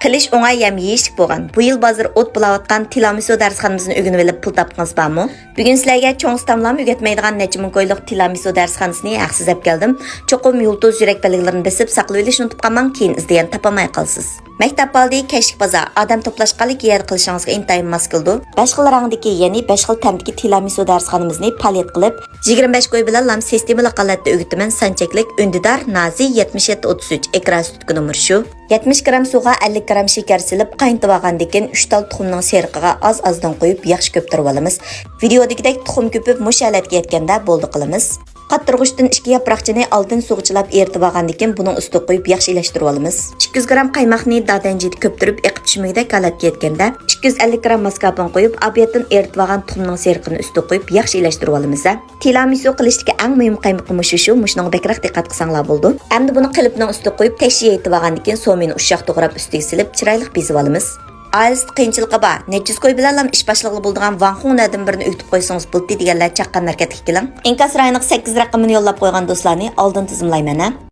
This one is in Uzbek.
Qilish o'ng'ay ham yeyishlik bo'lgan. Bu yil hozir o't bulayotgan tiramisu darsxonamizni o'rganib olib pul topqingiz bormi? Bugun sizlarga cho'ng istamlarni o'rgatmaydigan necha ming ko'yliq tiramisu darsxonasini haqsiz olib keldim. Cho'qim yulduz yurak belgilarini besib saqlab olishni unutib qolmang, keyin izlagan topolmay qolsiz. Maktab oldi kashlik bozor odam to'plashqanlik yer qilishingizga intayin mos keldi. 5 xil rangdagi, ya'ni 5 xil ta'mdagi tiramisu darsxonamizni faoliyat qilib, 25 qo'y bilan lam sistemali qalatda o'g'itaman sanchaklik undidar Nazi 7733 ekran tutqi nomer shu. 70 gram suvga 50 gram shakar silib qaynatib olgandan keyin 3 tal tuxumning seriqiga oz-ozdan qo'yib yaxshi ko'ptirib olamiz. Videodagidek tuxum ko'pib mushalatga yetganda bo'ldi qilamiz. Qattirg'uchdan 2 yaproqchini oldin suvg'ichlab eritib olgandan keyin buning ustiga qo'yib yaxshi ilashtirib olamiz. 200 gram qaymoqni dadanjida ko'ptirib eqib pishmagida qalatga yetganda 250 gram maskapon qo'yib abiyatdan eritib olgan tuxumning seriqini ustiga qo'yib yaxshi ilashtirib olamiz. Tiramisu qilishdagi eng muhim qaymoqimiz shu, mushning bekroq diqqat qilsanglar bo'ldi. Endi buni qilibning ustiga qo'yib tashyi yetib olgandan keyin so'mini ushaq to'g'rab ustiga silib chiroyli bezib olamiz. Ailesi qiyinchilikqa bor. Nechiz qo'y bilan ish boshlig'i bo'lgan vanxunlardan birini o'tib qo'ysangiz bo'ldi deganlar chaqqan harakatga keling. Inkas rayoniq 8 raqamini yo'llab qo'ygan do'stlarni oldin tizimlayman.